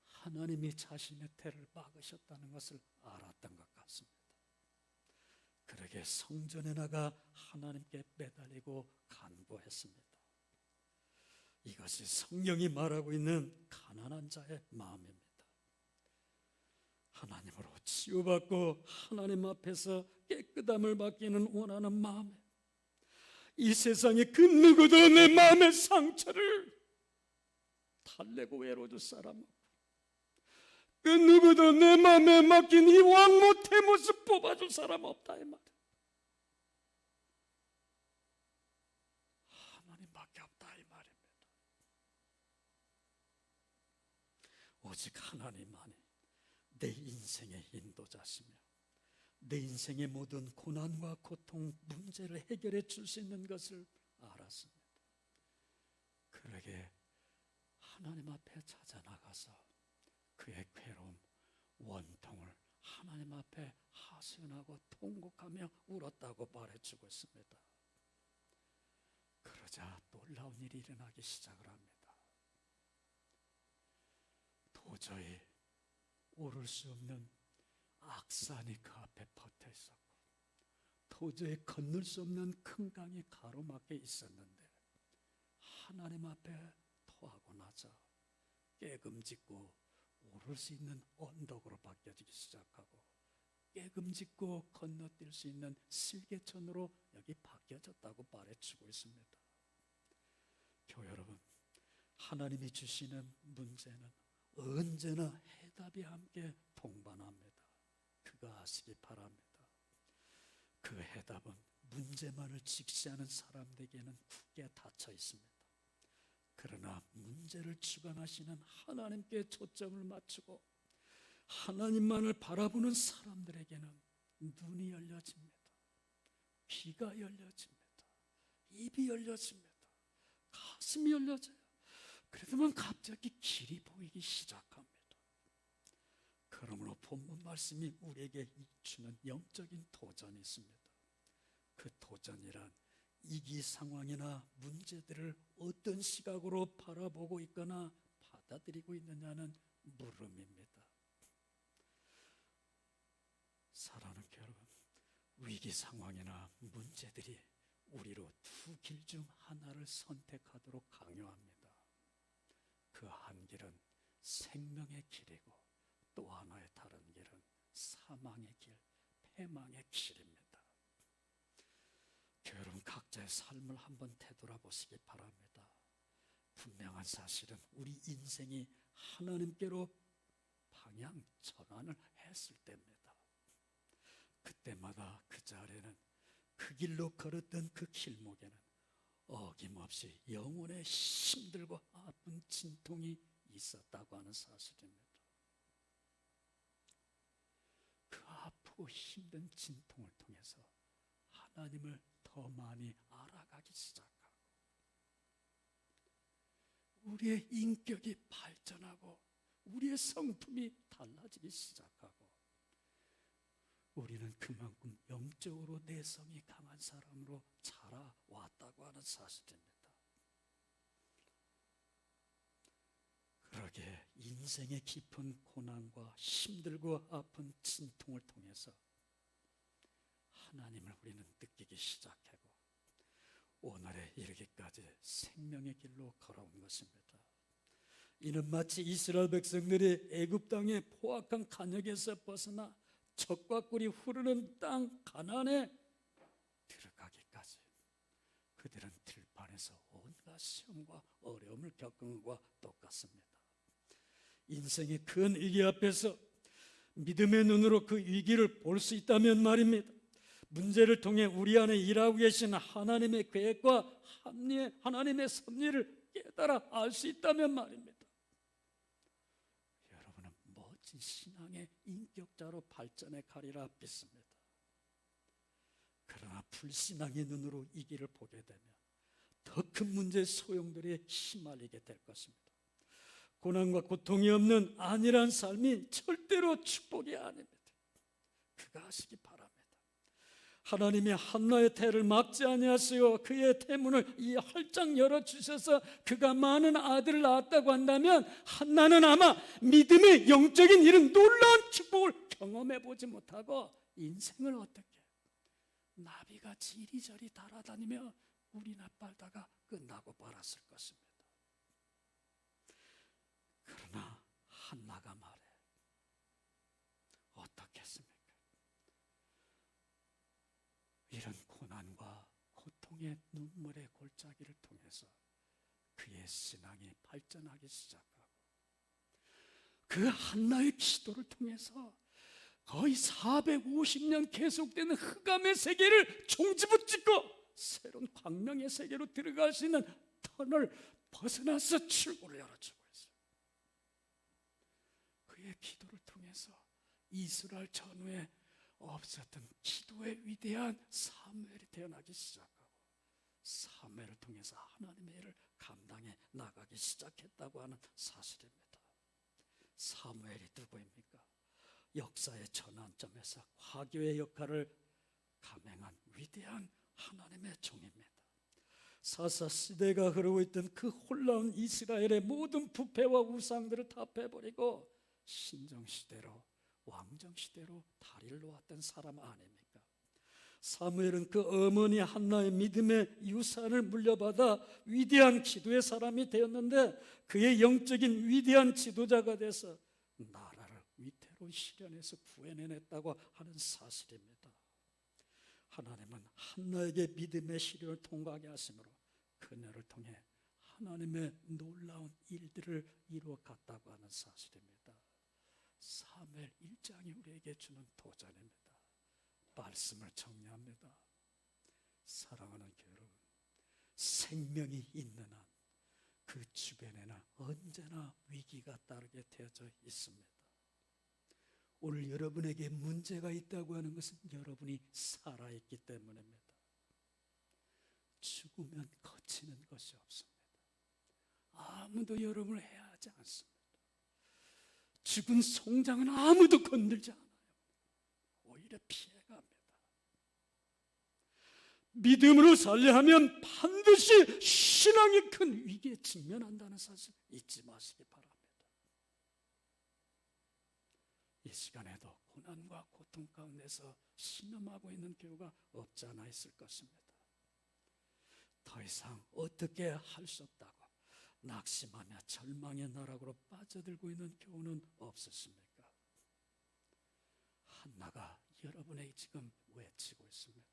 하나님이 자신의 태를 막으셨다는 것을 알았던 것 같습니다. 그러게 성전에 나가 하나님께 매달리고 간구했습니다. 이것이 성경이 말하고 있는 가난한 자의 마음입니다. 하나님으로 치유받고 하나님 앞에서 깨끗함을 받기는 원하는 마음, 이 세상에 그 누구도 내 마음의 상처를 달래고 외로워줄 사람 없고, 그 누구도 내 마음에 맡긴 이 왕모 테모스 뽑아줄 사람 없다 이 말이야. 하나님밖에 없다 이 말입니다. 오직 하나님만이 내 인생의 인도자시며 내 인생의 모든 고난과 고통, 문제를 해결해 줄 수 있는 것을 알았습니다. 그러게 하나님 앞에 찾아 나가서 그의 괴로움, 원통을 하나님 앞에 하소연하고 통곡하며 울었다고 말해주고 있습니다. 그러자 놀라운 일이 일어나기 시작을 합니다. 도저히 오를 수 없는 악산이 그 앞에 퍼져 있었고, 도저히 건널 수 없는 큰 강이 가로막혀 있었는데, 하나님 앞에 토하고 나자 깨금짓고 오를 수 있는 언덕으로 바뀌어지기 시작하고, 깨금짓고 건너뛸 수 있는 실개천으로 여기 바뀌어졌다고 말해주고 있습니다. 교회 여러분, 하나님이 주시는 문제는 언제나 해답이 함께 동반합니다. 그거 아시기 바랍니다. 그 해답은 문제만을 직시하는 사람들에게는 굳게 닫혀 있습니다. 그러나 문제를 주관하시는 하나님께 초점을 맞추고 하나님만을 바라보는 사람들에게는 눈이 열려집니다. 귀가 열려집니다. 입이 열려집니다. 가슴이 열려져요. 그러더만 갑자기 길이 보이기 시작합니다. 그러므로 본문 말씀이 우리에게 주는 영적인 도전이 있습니다. 그 도전이란 위기 상황이나 문제들을 어떤 시각으로 바라보고 있거나 받아들이고 있느냐는 물음입니다. 사랑하는 여러분, 위기 상황이나 문제들이 우리로 두 길 중 하나를 선택하도록 강요합니다. 그 한 길은 생명의 길이고 또 하나의 다른 길은 사망의 길, 패망의 길입니다. 여러분, 각자의 삶을 한번 되돌아보시기 바랍니다. 분명한 사실은 우리 인생이 하나님께로 방향 전환을 했을 때입니다. 그때마다 그 자리에는 그 길로 걸었던 그 길목에는 어김없이 영혼의 힘들고 아픈 진통이 있었다고 하는 사실입니다. 그 아프고 힘든 진통을 통해서 하나님을 더 많이 알아가기 시작하고 우리의 인격이 발전하고 우리의 성품이 달라지기 시작하고 우리는 그만큼 영적으로 내성이 강한 사람으로 자라왔다고 하는 사실입니다. 그러게 인생의 깊은 고난과 힘들고 아픈 진통을 통해서 하나님을 우리는 느끼기 시작하고 오늘에 이르기까지 생명의 길로 걸어온 것입니다. 이는 마치 이스라엘 백성들이 애굽 땅의 포악한 간역에서 벗어나 젖과 꿀이 흐르는 땅 가나안에 들어가기까지 그들은 들판에서 온갖 시험과 어려움을 겪은 것과 똑같습니다. 인생의 큰 위기 앞에서 믿음의 눈으로 그 위기를 볼 수 있다면 말입니다. 문제를 통해 우리 안에 일하고 계신 하나님의 계획과 하나님의 섭리를 깨달아 알 수 있다면 말입니다. 여러분은 멋진 신앙의 인격자로 발전해 가리라 믿습니다. 그러나 불신앙의 눈으로 이 길을 보게 되면 더 큰 문제의 소용돌이에 휘말리게 될 것입니다. 고난과 고통이 없는 안일한 삶이 절대로 축복이 아닙니다. 그가 하시기 바랍니다. 하나님이 한나의 태를 막지 아니하시고 그의 태문을 활짝 열어주셔서 그가 많은 아들을 낳았다고 한다면 한나는 아마 믿음의 영적인 이런 놀라운 축복을 경험해 보지 못하고 인생을 어떻게 나비같이 이리저리 달아다니며 우리나 빨다가 끝나고 말았을 것입니다. 그러나 한나가 말해 어떻게 했습니까? 이런 고난과 고통의 눈물의 골짜기를 통해서 그의 신앙이 발전하기 시작하고 그 한나의 기도를 통해서 거의 450년 계속되는 흑암의 세계를 종지부짓고 새로운 광명의 세계로 들어갈 수 있는 터널을 벗어나서 출구를 열어주고 있어요. 그의 기도를 통해서 이스라엘 전후에 없었던 기도의 위대한 사무엘이 태어나기 시작하고 사무엘을 통해서 하나님의 일을 감당해 나가기 시작했다고 하는 사실입니다. 사무엘이 누구입니까? 역사의 전환점에서 화교의 역할을 감행한 위대한 하나님의 종입니다. 사사시대가 흐르고 있던 그 혼란한 이스라엘의 모든 부패와 우상들을 다 빼버리고 신정시대로 왕정시대로 다리를 놓았던 사람 아닙니까? 사무엘은 그 어머니 한나의 믿음의 유산을 물려받아 위대한 기도의 사람이 되었는데 그의 영적인 위대한 지도자가 돼서 나라를 위태로운 시련에서 구해내냈다고 하는 사실입니다. 하나님은 한나에게 믿음의 시련을 통과하게 하심으로 그녀를 통해 하나님의 놀라운 일들을 이루어갔다고 하는 사실입니다. 사무엘 1장이 우리에게 주는 도전입니다. 말씀을 정리합니다. 사랑하는 여러분, 생명이 있는 한 그 주변에는 언제나 위기가 따르게 되어져 있습니다. 오늘 여러분에게 문제가 있다고 하는 것은 여러분이 살아있기 때문입니다. 죽으면 거치는 것이 없습니다. 아무도 여러분을 해하지 않습니다. 죽은 송장은 아무도 건들지 않아요. 오히려 피해갑니다. 믿음으로 살려 하면 반드시 신앙의 큰 위기에 직면한다는 사실 잊지 마시기 바랍니다. 이 시간에도 고난과 고통 가운데서 신음하고 있는 교우가 없지 않아 있을 것입니다. 더 이상 어떻게 할 수 없다고 낙심하며 절망의 나락으로 빠져들고 있는 교우는 없으십니까? 한나가 여러분에게 지금 외치고 있습니다.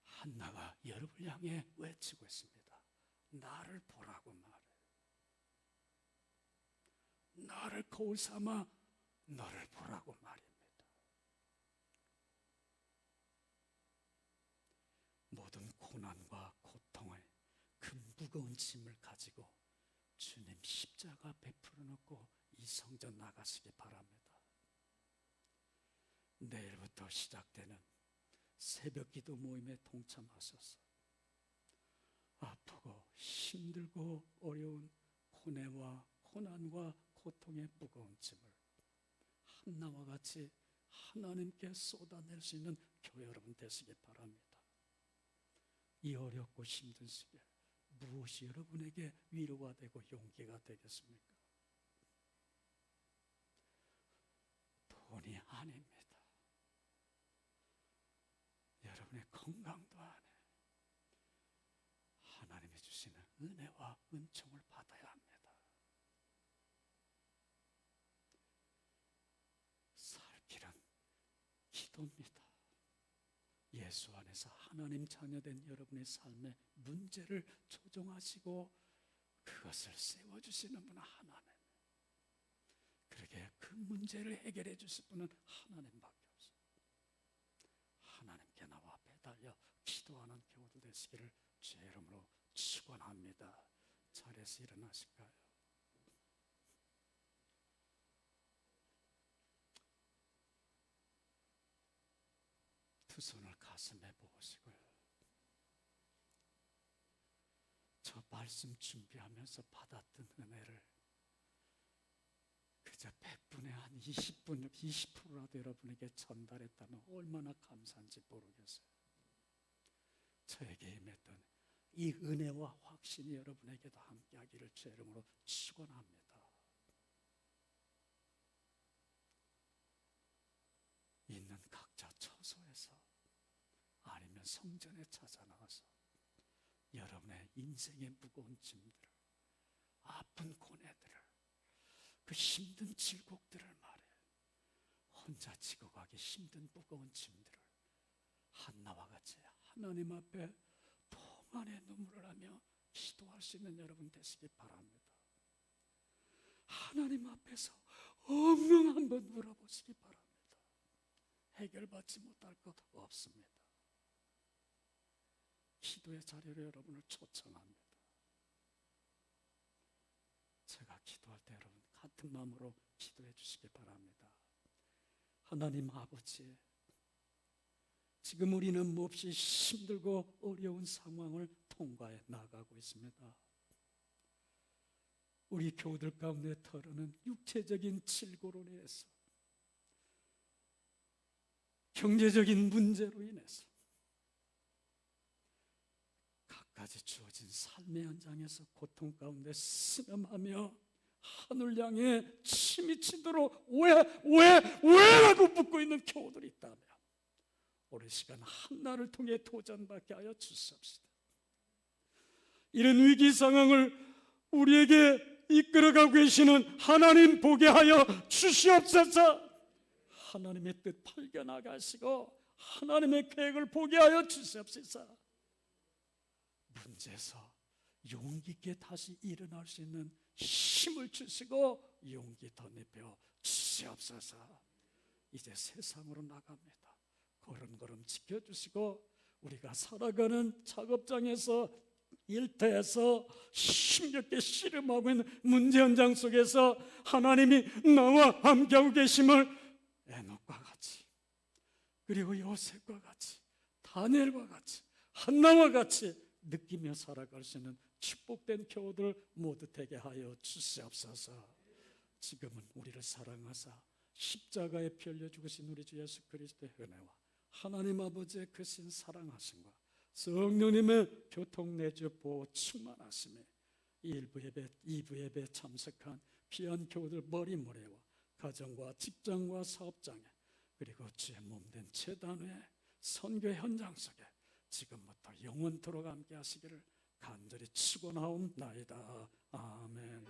한나가 여러분을 향해 외치고 있습니다. 나를 보라고 말해. 나를 거울 삼아 너를 보라고 말입니다. 모든 고난과 고통의 그 무거운 짐을 가지고 주님 십자가 베풀어 놓고 이 성전 나가시기 바랍니다. 내일부터 시작되는 새벽 기도 모임에 동참하셔서 아프고 힘들고 어려운 고뇌와 고난과 고통의 무거운 짐을 한나와 같이 하나님께 쏟아낼 수 있는 교회 여러분 되시기 바랍니다. 이 어렵고 힘든 시기에 무엇이 여러분에게 위로가 되고 용기가 되겠습니까? 돈이 아닙니다. 여러분의 건강도 아니에요. 하나님이 주시는 은혜와 은총을 받아야 합니다. 살 길은 기도입니다. 예수 안에서 하나님 자녀된 여러분의 삶의 문제를 조정하시고 그것을 세워주시는 분은 하나님, 그러게 그 문제를 해결해 주실 분은 하나님밖에 없습니다. 하나님께 나와 매달려 기도하는 교우들 되시기를 주의 이름으로 축원합니다. 자리에서 일어나실까요? 두 손을 가슴에 모으시고요. 저 말씀 준비하면서 받았던 은혜를 그저 100분의 한 20%라도 여러분에게 전달했다면 얼마나 감사한지 모르겠어요. 저에게 임했던 이 은혜와 확신이 여러분에게도 함께하기를 주의 이름으로 축원합니다. 있는 각자 처소에서 아니면 성전에 찾아 나가서 여러분의 인생의 무거운 짐들을, 아픈 고뇌들을, 그 힘든 질곡들을 말해 혼자 지고 가기 힘든 무거운 짐들을 한나와 같이 하나님 앞에 통안의 눈물을 하며 기도할 수 있는 여러분 되시기 바랍니다. 하나님 앞에서 엉엉 한번 물어보시기 바랍니다. 해결받지 못할 것 없습니다. 기도의 자리로 여러분을 초청합니다. 제가 기도할 때 여러분 같은 마음으로 기도해 주시기 바랍니다. 하나님 아버지, 지금 우리는 몹시 힘들고 어려운 상황을 통과해 나가고 있습니다. 우리 교우들 가운데 털어는 육체적인 질고로 인해서, 경제적인 문제로 인해서 갖가지 주어진 삶의 현장에서 고통 가운데 신음하며 하늘 향해 침이 치도록 왜?라고 묻고 있는 교우들이 있다면 오늘 시간 한나를 통해 도전받게 하여 주시옵시다. 이런 위기 상황을 우리에게 이끌어가고 계시는 하나님 보게 하여 주시옵소서. 하나님의 뜻 발견하게 하시고 하나님의 계획을 보게 하여 주시옵소서. 문제에서 용기 있게 다시 일어날 수 있는 힘을 주시고 용기 덧입혀 주시옵소서. 이제 세상으로 나갑니다. 걸음걸음 지켜주시고 우리가 살아가는 작업장에서, 일터에서 힘겹게 씨름하고 있는 문제 현장 속에서 하나님이 나와 함께하고 계심을 에녹과 같이, 그리고 요셉과 같이, 다니엘과 같이, 한나와 같이 느끼며 살아갈 수 있는 축복된 교우들 모두 되게 하여 주시옵소서. 지금은 우리를 사랑하사 십자가에 피 흘려 죽으신 우리 주 예수 그리스도의 은혜와 하나님 아버지의 크신 사랑하심과 성령님의 교통내주 보호 충만하심에 1부 예배, 2부 예배 참석한 귀한 교우들 머리모래와 가정과 직장과 사업장에, 그리고 주의 몸된 제단회 선교 현장 속에 지금부터 영원토록 함께 하시기를 간절히 축원하옵나이다. 아멘.